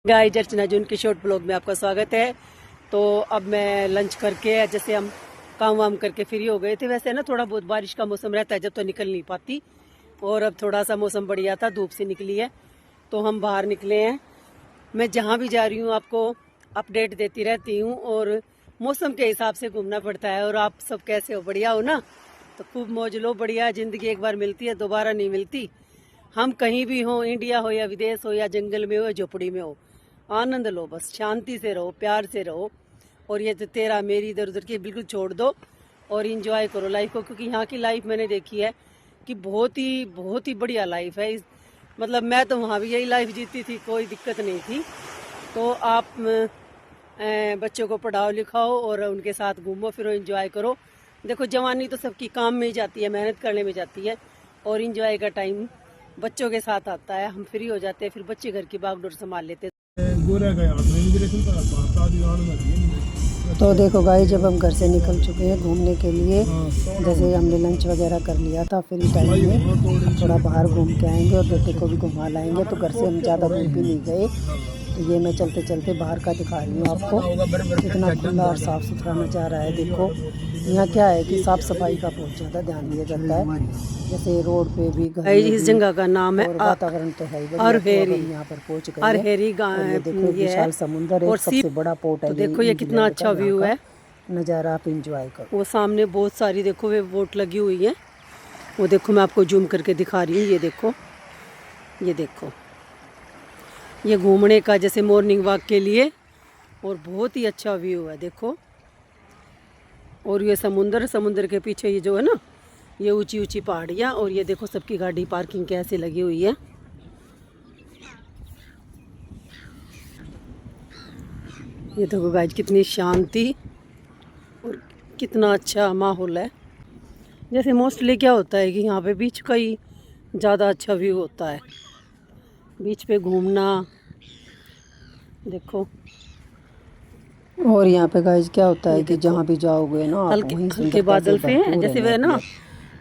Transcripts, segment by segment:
Guys अर्चना जून के short blog में आपका स्वागत है। तो अब मैं लंच करके जैसे हम काम वाम करके फ्री हो गए थे, वैसे ना थोड़ा बहुत बारिश का मौसम रहता है जब तो निकल नहीं पाती, और अब थोड़ा सा मौसम बढ़िया था, धूप से निकली है तो हम बाहर निकले हैं। मैं जहाँ भी जा रही हूँ आपको अपडेट देती रहती हूँ और मौसम के हिसाब से घूमना पड़ता है। और आप सब कैसे हो, बढ़िया हो ना? तो खूब मौज लो, बढ़िया। ज़िंदगी एक बार मिलती है, दोबारा नहीं मिलती। हम कहीं भी हो, इंडिया हो या विदेश हो या जंगल में हो या झोपड़ी में हो, आनंद लो, बस शांति से रहो, प्यार से रहो। और ये तो तेरा मेरी इधर उधर की बिल्कुल छोड़ दो और इंजॉय करो लाइफ को, क्योंकि यहाँ की लाइफ मैंने देखी है कि बहुत ही बढ़िया लाइफ है। मतलब मैं तो वहाँ भी यही लाइफ जीती थी, कोई दिक्कत नहीं थी। तो आप बच्चों को पढ़ाओ लिखाओ और उनके साथ घूमो फिरो, इंजॉय करो। देखो जवानी तो सबकी काम में ही जाती है, मेहनत करने में जाती है, और इंजॉय का टाइम बच्चों के साथ आता है। हम फ्री हो जाते हैं, फिर बच्चे घर की बागडोर संभाल लेते हैं। तो देखो गाइस, जब हम घर से निकल चुके हैं घूमने के लिए, जैसे हमने लंच वगैरह कर लिया था, फ्री टाइम में थोड़ा बाहर घूम के आएंगे और बेटे को भी घुमा लाएंगे। तो घर से हम ज़्यादा दूर भी नहीं गए। तो ये मैं चलते चलते बाहर का दिखा रही हूँ आपको, कितना खुला और साफ़ सुथरा नज़ारा है। देखो यहाँ क्या है कि साफ़ सफाई का बहुत ज़्यादा ध्यान दिया जाता है, जैसे रोड पे भी। इस जगह का नाम है वातावरण तो है अरहेरी। यहाँ पर पहुँच गए अरहेरी गाँव। देखो विशाल समुंदर है, सबसे बड़ा पोर्ट है। तो देखो ये कितना अच्छा व्यू है, नज़ारा आप इंजॉय करो। वो सामने बहुत सारी देखो वे बोट लगी हुई है, वो देखो मैं आपको जूम करके दिखा रही हूँ। ये देखो, ये देखो, ये घूमने का जैसे मॉर्निंग वॉक के लिए, और बहुत ही अच्छा व्यू है देखो। और ये समुंदर के पीछे ये जो है ना, ये ऊंची ऊंची पहाड़ियाँ, और ये देखो सबकी गाड़ी पार्किंग कैसे लगी हुई है। ये देखो गाइस, कितनी शांति और कितना अच्छा माहौल है। जैसे मोस्टली क्या होता है कि यहाँ पे बीच का ही ज़्यादा अच्छा व्यू होता है, बीच पे घूमना। देखो, और यहाँ पे गाइस क्या होता है कि जहाँ भी जाओगे ना, हल्के बादल से जैसे वे ना,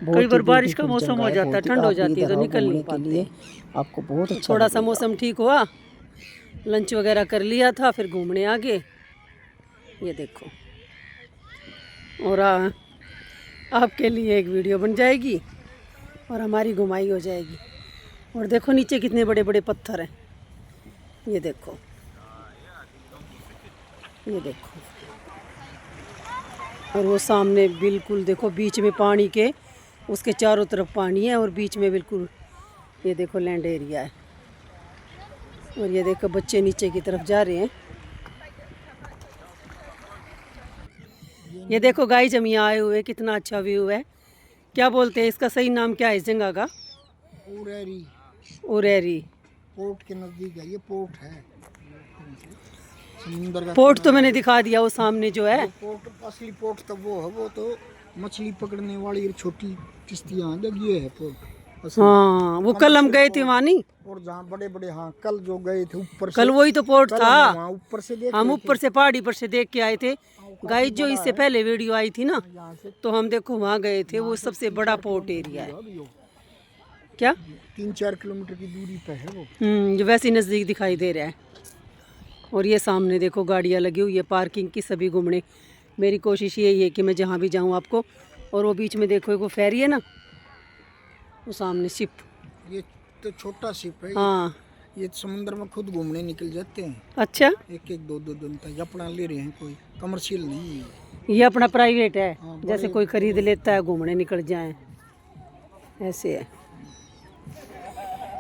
कई बार बारिश का मौसम हो जाता है, ठंड हो जाती है तो निकल नहीं पाते। आपको बहुत अच्छा थोड़ा सा मौसम ठीक हुआ, लंच वगैरह कर लिया था, फिर घूमने आ गए। ये देखो, और आपके लिए एक वीडियो बन जाएगी और हमारी घुमाई हो जाएगी। और देखो नीचे कितने बड़े बड़े पत्थर हैं, ये देखो, ये देखो। और वो सामने बिल्कुल देखो बीच में पानी के, उसके चारों तरफ पानी है और बीच में बिल्कुल ये देखो लैंड एरिया है। और ये देखो बच्चे नीचे की तरफ जा रहे हैं। ये देखो गाइस, हम यहाँ आए हुए, कितना अच्छा व्यू है। क्या बोलते हैं इसका सही नाम क्या है इस जगह का? उरेरी। उरेरी पोर्ट के नजदीक है, ये पोर्ट है समुंदर का। पोर्ट तो मैंने दिखा दिया, वो सामने जो है पोर्ट, असली पोर्ट तो वो है, वो तो मछली पकड़ने वाली छोटी किश्तियां लगी है पोर्ट। हाँ, वो कल हम गए थे वहाँ नहीं, और जहाँ बड़े बड़े, हाँ कल जो गए थे ऊपर, कल वही तो पोर्ट था। ऊपर से हम ऊपर से पहाड़ी पर से देख के आए थे गाइस। जो इससे पहले वीडियो आई थी ना, तो हम देखो वहाँ गए थे, वो सबसे बड़ा पोर्ट एरिया है। क्या 3-4 किलोमीटर की दूरी पे है वो। जो वैसे नज़दीक दिखाई दे रहा है। और ये सामने देखो गाड़ियाँ लगी हुई है पार्किंग की, सभी घूमने। मेरी कोशिश यही है कि मैं जहाँ भी जाऊँ आपको, और वो बीच में देखो एक वो फेरी है ना, वो सामने शिप, ये तो छोटा शिप है। हाँ, ये समुद्र में खुद घूमने निकल जाते हैं। अच्छा, एक दो दिन तक अपना ले रहे हैं, कोई कमर्शियल नहीं है, ये अपना प्राइवेट है। जैसे कोई खरीद लेता है, घूमने निकल जाए, ऐसे है।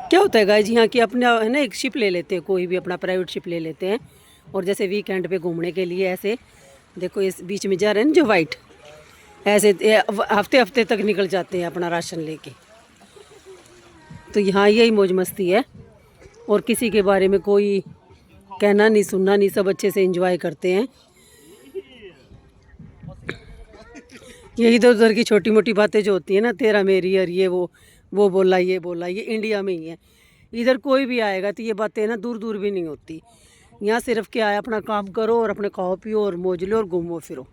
क्या होता है गाइस, यहाँ की अपना है ना, एक शिप ले लेते हैं, कोई भी अपना प्राइवेट शिप ले लेते हैं, और जैसे वीकेंड पे घूमने के लिए ऐसे देखो इस बीच में जा रहे हैं जो वाइट, ऐसे हफ्ते हफ्ते तक निकल जाते हैं अपना राशन लेके। तो यहाँ यही मौज मस्ती है, और किसी के बारे में कोई कहना नहीं सुनना नहीं, सब अच्छे से एंजॉय करते हैं। ये इधर उधर की छोटी मोटी बातें जो होती है ना, तेरा मेरी और ये वो बोला ये बोला, ये इंडिया में ही है। इधर कोई भी आएगा तो ये बातें ना दूर दूर भी नहीं होती। यहाँ सिर्फ क्या है, अपना काम करो और अपने खाओ पियो और मौज लो और घूमो फिरो,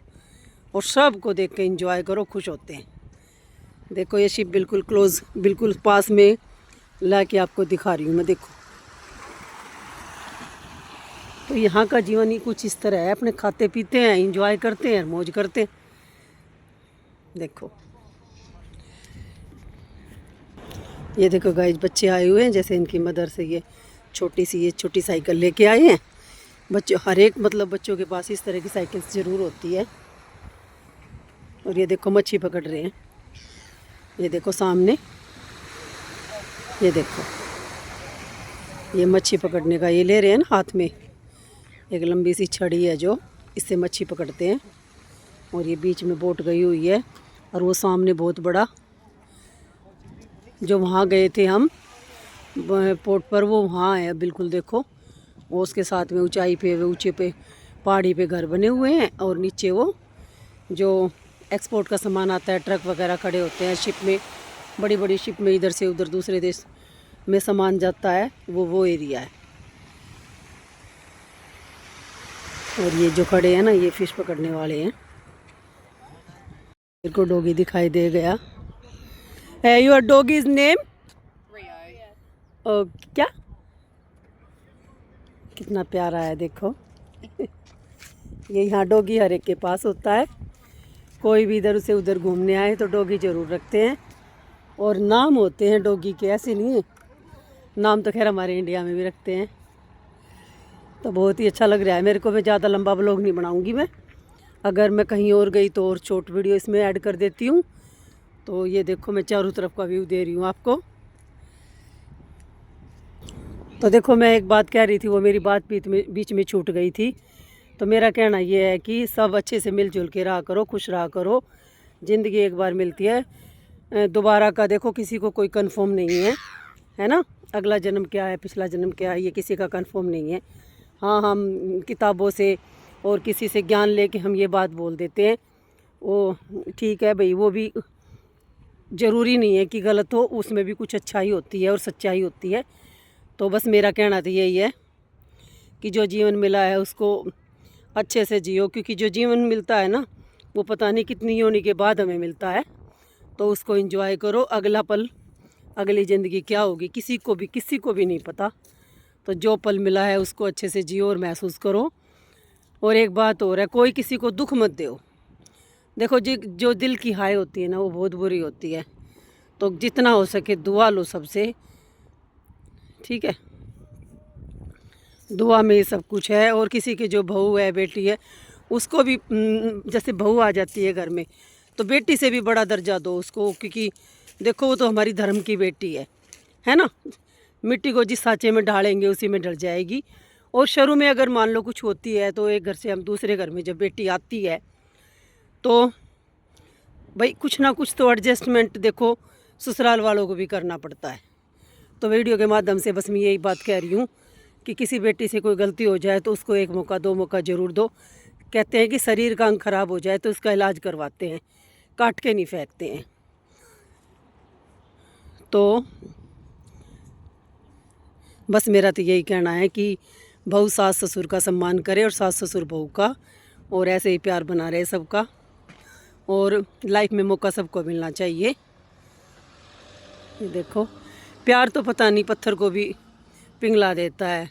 और सबको देख के एंजॉय करो, खुश होते हैं। देखो ये शिप बिल्कुल क्लोज, बिल्कुल पास में ला के आपको दिखा रही हूँ मैं। देखो तो यहाँ का जीवन ही कुछ इस तरह है, अपने खाते पीते हैं, एंजॉय करते हैं, मौज करते हैं। देखो ये देखो गाइस, बच्चे आए हुए हैं, जैसे इनकी मदर से ये छोटी साइकिल लेके आए हैं। बच्चों हर एक मतलब बच्चों के पास इस तरह की साइकिल ज़रूर होती है। और ये देखो मच्छी पकड़ रहे हैं, ये देखो सामने, ये देखो ये मच्छी पकड़ने का ये ले रहे हैं ना हाथ में, एक लंबी सी छड़ी है जो इससे मच्छी पकड़ते हैं। और ये बीच में बोट गई हुई है, और वो सामने बहुत बड़ा जो वहाँ गए थे हम पोर्ट पर, वो वहाँ है बिल्कुल। देखो वो उसके साथ में ऊंचाई पे ऊंचे पे पहाड़ी पे घर बने हुए हैं, और नीचे वो जो एक्सपोर्ट का सामान आता है, ट्रक वगैरह खड़े होते हैं शिप में, बड़ी बड़ी शिप में इधर से उधर दूसरे देश में सामान जाता है, वो एरिया है। और ये जो खड़े हैं ना, ये फिश पकड़ने वाले हैं। मेरे को डॉगी दिखाई दे गया। योर डॉग इज नेम क्या? कितना प्यारा है देखो। ये यहाँ डॉगी हर एक के पास होता है, कोई भी इधर से उधर घूमने आए तो डॉगी ज़रूर रखते हैं। और नाम होते हैं डॉगी के, ऐसे नहीं है, नाम तो खैर हमारे इंडिया में भी रखते हैं। तो बहुत ही अच्छा लग रहा है मेरे को। मैं ज़्यादा लंबा ब्लॉग नहीं बनाऊंगी मैं, अगर मैं कहीं और गई तो और शॉर्ट वीडियो इसमें ऐड कर देती हूँ। तो ये देखो मैं चारों तरफ का व्यू दे रही हूँ आपको। तो देखो मैं एक बात कह रही थी, वो मेरी बात बीच में छूट गई थी। तो मेरा कहना ये है कि सब अच्छे से मिलजुल के रहा करो, खुश रहा करो। ज़िंदगी एक बार मिलती है, दोबारा का देखो किसी को कोई कंफर्म नहीं है ना। अगला जन्म क्या है, पिछला जन्म क्या है, ये किसी का कंफर्म नहीं है। हाँ, हम किताबों से और किसी से ज्ञान लेके हम ये बात बोल देते हैं, वो ठीक है भाई, वो भी ज़रूरी नहीं है कि गलत हो, उसमें भी कुछ अच्छाई होती है और सच्चाई होती है। तो बस मेरा कहना तो यही है कि जो जीवन मिला है उसको अच्छे से जियो, क्योंकि जो जीवन मिलता है ना, वो पता नहीं कितनी होने के बाद हमें मिलता है। तो उसको एंजॉय करो। अगला पल, अगली ज़िंदगी क्या होगी किसी को भी नहीं पता। तो जो पल मिला है उसको अच्छे से जियो और महसूस करो। और एक बात और है, कोई किसी को दुख मत दो। देखो जो दिल की हाय होती है ना, वो बहुत बुरी होती है। तो जितना हो सके दुआ लो सबसे, ठीक है। दुआ में ये सब कुछ है। और किसी की जो बहू है, बेटी है, उसको भी जैसे बहू आ जाती है घर में, तो बेटी से भी बड़ा दर्जा दो उसको, क्योंकि देखो वो तो हमारी धर्म की बेटी है ना। मिट्टी को जिस सांचे में ढालेंगे उसी में ढल जाएगी। और शुरू में अगर मान लो कुछ होती है, तो एक घर से हम दूसरे घर में जब बेटी आती है, तो भाई कुछ ना कुछ तो एडजस्टमेंट देखो ससुराल वालों को भी करना पड़ता है। तो वीडियो के माध्यम से बस मैं यही बात कह रही हूँ कि किसी बेटी से कोई गलती हो जाए तो उसको एक मौका, दो मौका ज़रूर दो। कहते हैं कि शरीर का अंग खराब हो जाए तो उसका इलाज करवाते हैं, काट के नहीं फेंकते हैं। तो बस मेरा तो यही कहना है कि बहू सास ससुर का सम्मान करे और सास ससुर बहू का, और ऐसे ही प्यार बना रहे सबका। और लाइफ में मौका सबको मिलना चाहिए। ये देखो प्यार तो पता नहीं पत्थर को भी पिघला देता है।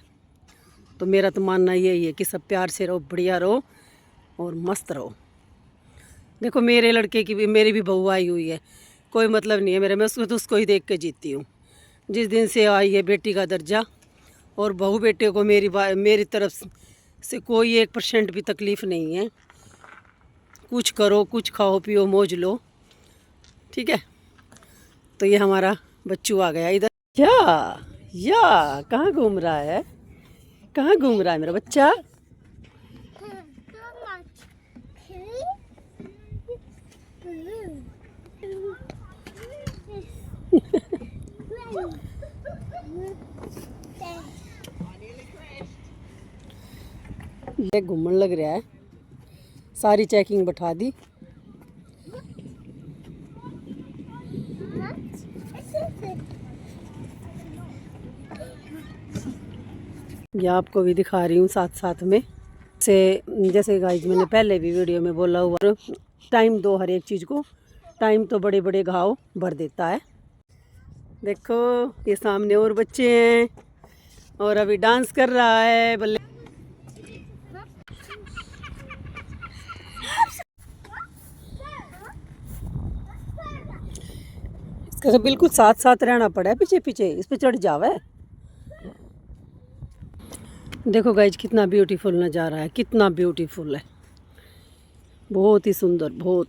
तो मेरा तो मानना यही है कि सब प्यार से रहो, बढ़िया रहो और मस्त रहो। देखो मेरे लड़के की भी, मेरी भी बहू आई हुई है, कोई मतलब नहीं है मेरे, मैं उसको ही देख के जीती हूँ। जिस दिन से आई है बेटी का दर्जा, और बहू बेटे को मेरी तरफ से कोई 1% भी तकलीफ़ नहीं है। कुछ करो, कुछ खाओ पियो, मौज लो, ठीक है। तो ये हमारा बच्चू आ गया इधर। या कहाँ घूम रहा है, कहाँ घूम रहा है मेरा बच्चा? ये घूमने लग रहा है, सारी चेकिंग बैठा दी। ये आपको भी दिखा रही हूँ साथ साथ में से। जैसे गाइस मैंने पहले भी वीडियो में बोला हुआ, टाइम दो हर एक चीज़ को, टाइम तो बड़े बड़े घाव भर देता है। देखो ये सामने और बच्चे हैं, और अभी डांस कर रहा है बल्ले। इसका तो बिल्कुल साथ साथ रहना पड़ा है, पीछे पीछे इस पे चढ़ जावा है। देखो गाइज कितना ब्यूटीफुल नज़ारा है, कितना ब्यूटीफुल है, बहुत ही सुंदर, बहुत।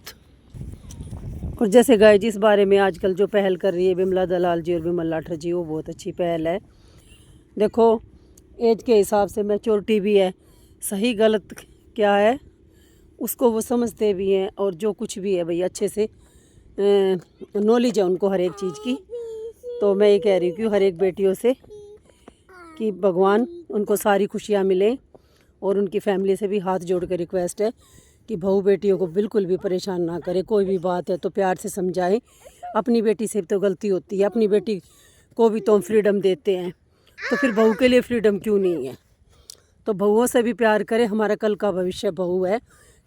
और जैसे गाइज इस बारे में आजकल जो पहल कर रही है बिमला दलाल जी और बिमल लाठर जी, वो बहुत अच्छी पहल है। देखो एज के हिसाब से मैच्योरिटी भी है, सही गलत क्या है उसको वो समझते भी हैं, और जो कुछ भी है भाई अच्छे से नॉलेज है उनको हर एक चीज़ की। तो मैं ये कह रही हूँ कि हर एक बेटियों से कि भगवान उनको सारी खुशियाँ मिलें, और उनकी फैमिली से भी हाथ जोड़ कर रिक्वेस्ट है कि बहू बेटियों को बिल्कुल भी परेशान ना करे, कोई भी बात है तो प्यार से समझाएं। अपनी बेटी से तो गलती होती है, अपनी बेटी को भी तो हम फ्रीडम देते हैं, तो फिर बहू के लिए फ्रीडम क्यों नहीं है। तो बहुओं से भी प्यार करें, हमारा कल का भविष्य बहू है,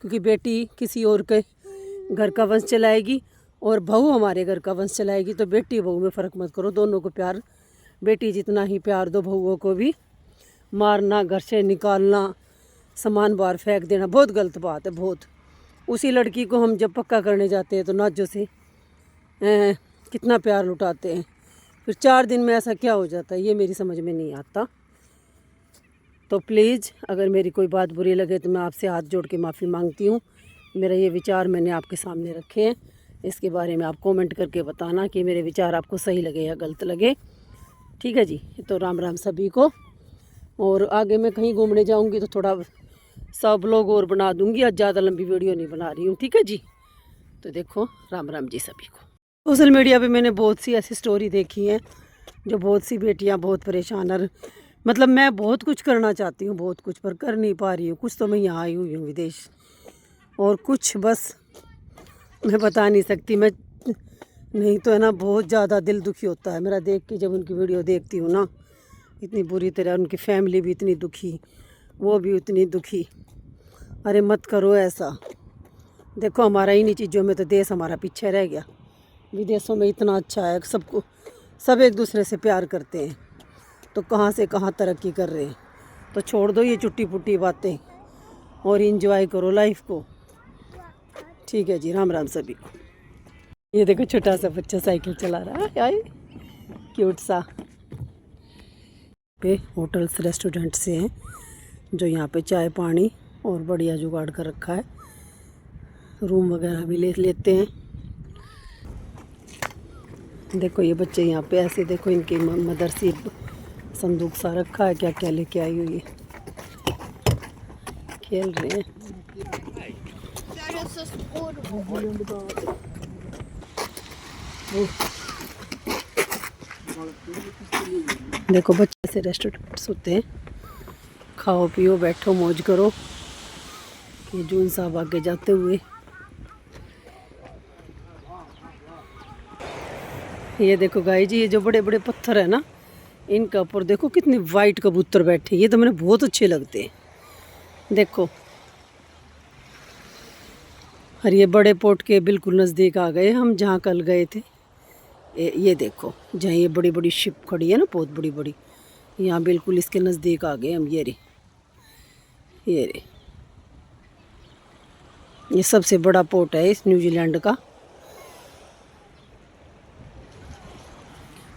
क्योंकि बेटी किसी और के घर का वंश चलाएगी और बहू हमारे घर का वंश चलाएगी। तो बेटी बहू में फ़र्क मत करो, दोनों को प्यार, बेटी जितना ही प्यार दो बहुओं को भी। मारना, घर से निकालना, सामान बाहर फेंक देना बहुत गलत बात है, बहुत। उसी लड़की को हम जब पक्का करने जाते हैं तो नाजों से कितना प्यार लुटाते हैं, फिर 4 दिन में ऐसा क्या हो जाता है, ये मेरी समझ में नहीं आता। तो प्लीज़ अगर मेरी कोई बात बुरी लगे तो मैं आपसे हाथ जोड़ के माफ़ी मांगती हूँ। मेरा ये विचार मैंने आपके सामने रखे हैं, इसके बारे में आप कमेंट करके बताना कि मेरे विचार आपको सही लगे या गलत लगे। ठीक है जी, तो राम राम सभी को। और आगे मैं कहीं घूमने जाऊंगी तो थोड़ा सब लोग और बना दूंगी, आज ज़्यादा लंबी वीडियो नहीं बना रही हूँ। ठीक है जी, तो देखो राम राम जी सभी को। सोशल मीडिया पे मैंने बहुत सी ऐसी स्टोरी देखी हैं जो बहुत सी बेटियाँ बहुत परेशान, और मतलब मैं बहुत कुछ करना चाहती हूँ, बहुत कुछ, पर कर नहीं पा रही हूँ। कुछ तो मैं यहाँ आई हुई हूँ विदेश, और कुछ बस मैं बता नहीं सकती। मैं नहीं तो है ना, बहुत ज़्यादा दिल दुखी होता है मेरा देख के, जब उनकी वीडियो देखती हूँ ना, इतनी बुरी तरह। उनकी फैमिली भी इतनी दुखी, वो भी उतनी दुखी। अरे मत करो ऐसा। देखो हमारा इन्हीं चीज़ों में तो देश हमारा पीछे रह गया। विदेशों में इतना अच्छा है, सबको, सब एक दूसरे से प्यार करते हैं, तो कहाँ से कहाँ तरक्की कर रहे हैं। तो छोड़ दो ये चुट्टी पुट्टी बातें और इंजॉय करो लाइफ को। ठीक है जी, राम राम सभी को। ये देखो छोटा सा बच्चा साइकिल चला रहा है, यार क्यूट सा। पे होटल्स रेस्टोरेंट से हैं जो यहाँ पे चाय पानी और बढ़िया जुगाड़ कर रखा है, रूम वगैरह भी ले लेते हैं। देखो ये बच्चे यहाँ पे ऐसे, देखो इनकी मदर सी संदूक सा रखा है, क्या क्या लेके आई हुई है, खेल रहे हैं। देखो बच्चे से रेस्टोरेंट्स होते हैं, खाओ पियो बैठो मौज करो। ये जून साहब आगे जाते हुए, ये देखो गाई जी, ये जो बड़े बड़े पत्थर है ना, इनके ऊपर देखो कितने वाइट कबूतर बैठे, ये तो मुझे बहुत अच्छे लगते हैं। देखो, और ये बड़े पोर्ट के बिल्कुल नज़दीक आ गए हम, जहाँ कल गए थे। ये देखो जहाँ ये बड़ी बड़ी शिप खड़ी है ना, बहुत बड़ी बड़ी, यहाँ बिल्कुल इसके नज़दीक आ गए हम। ये रे, ये रे, ये सबसे बड़ा पोर्ट है इस न्यूजीलैंड का।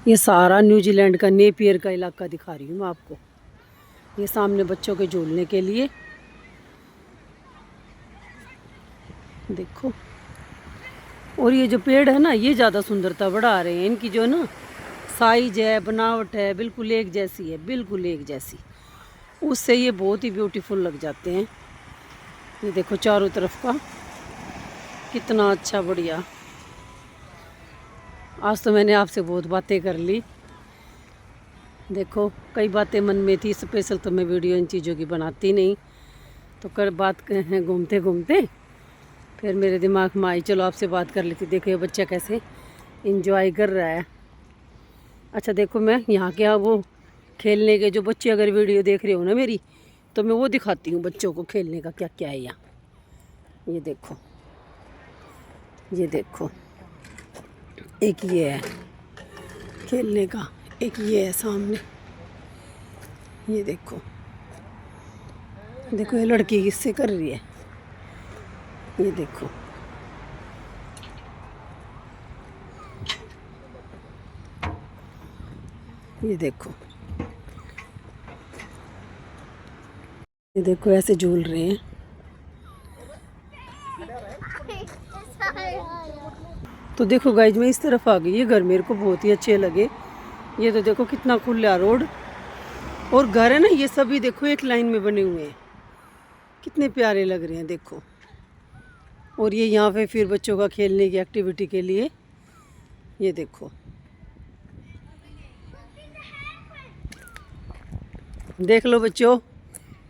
ये सारा न्यूजीलैंड का नेपियर का इलाका दिखा रही हूँ मैं आपको। ये सामने बच्चों के झूलने के लिए देखो। और ये जो पेड़ है ना, ये ज़्यादा सुंदरता बढ़ा रहे हैं। इनकी जो ना साइज है, बनावट है, बिल्कुल एक जैसी है, बिल्कुल एक जैसी। उससे ये बहुत ही ब्यूटीफुल लग जाते हैं। ये देखो चारों तरफ का कितना अच्छा, बढ़िया। आज तो मैंने आपसे बहुत बातें कर ली। देखो कई बातें मन में थी, स्पेशल तो मैं वीडियो इन चीज़ों की बनाती नहीं, तो कर बात घूमते घूमते फिर मेरे दिमाग में आई, चलो आपसे बात कर लेती। देखो ये बच्चा कैसे इंजॉय कर रहा है। अच्छा देखो, मैं यहाँ के वो खेलने के जो बच्चे अगर वीडियो देख रहे हो ना मेरी, तो मैं वो दिखाती हूँ बच्चों को खेलने का क्या क्या है यहाँ। ये देखो, ये देखो, एक ये है खेलने का, एक ये है सामने। ये देखो, देखो ये लड़की किससे कर रही है। ये देखो, ये देखो ऐसे झूल रहे हैं। तो देखो गाइज मैं इस तरफ आ गई, ये घर मेरे को बहुत ही अच्छे लगे। ये तो देखो कितना खुला रोड और घर है ना, ये सभी देखो एक लाइन में बने हुए हैं, कितने प्यारे लग रहे हैं देखो। और ये यहाँ पे फिर बच्चों का खेलने की एक्टिविटी के लिए ये देखो, देख लो बच्चों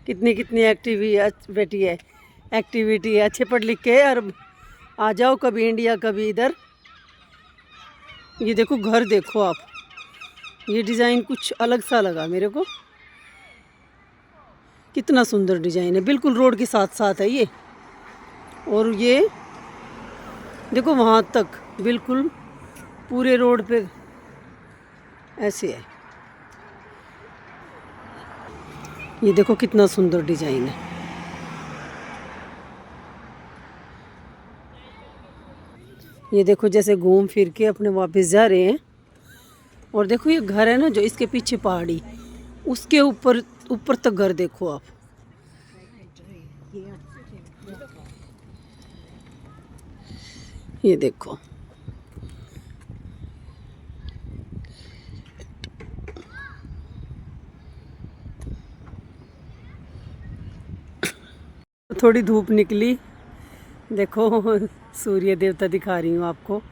कितनी कितनी एक्टिविटी है। अच्छे पढ़ लिख के और आ जाओ, कभी इंडिया कभी इधर। ये देखो घर देखो आप, ये डिज़ाइन कुछ अलग सा लगा मेरे को, कितना सुंदर डिज़ाइन है, बिल्कुल रोड के साथ साथ है ये। और ये देखो वहाँ तक बिल्कुल पूरे रोड पे ऐसे है। ये देखो कितना सुंदर डिज़ाइन है। ये देखो जैसे घूम फिर के अपने वापस जा रहे हैं। और देखो ये घर है ना जो इसके पीछे पहाड़ी, उसके ऊपर ऊपर तक घर देखो आप। ये देखो थोड़ी धूप निकली, देखो सूर्य देवता दिखा रही हूँ आपको,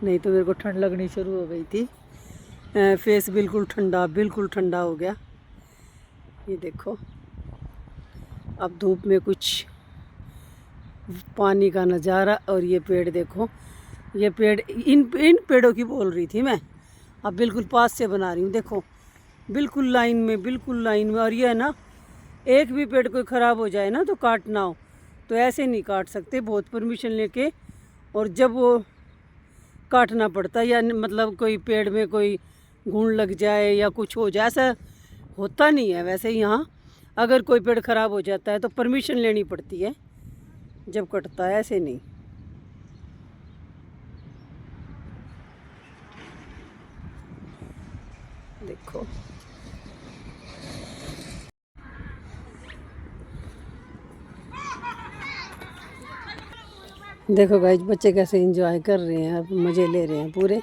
नहीं तो मेरे को ठंड लगनी शुरू हो गई थी। फेस बिल्कुल ठंडा हो गया। ये देखो अब धूप में कुछ पानी का नज़ारा। और ये पेड़ देखो, ये पेड़ इन पेड़ों की बोल रही थी मैं, अब बिल्कुल पास से बना रही हूँ। देखो बिल्कुल लाइन में। और ये है ना, एक भी पेड़ कोई ख़राब हो जाए ना तो काटना हो तो ऐसे नहीं काट सकते, बहुत परमिशन लेके। और जब वो काटना पड़ता है, या मतलब कोई पेड़ में कोई घुन लग जाए या कुछ हो जाए, ऐसा होता नहीं है। वैसे यहाँ अगर कोई पेड़ ख़राब हो जाता है तो परमिशन लेनी पड़ती है जब कटता है, ऐसे नहीं। देखो देखो गाइस बच्चे कैसे एंजॉय कर रहे हैं, अब मज़े ले रहे हैं पूरे।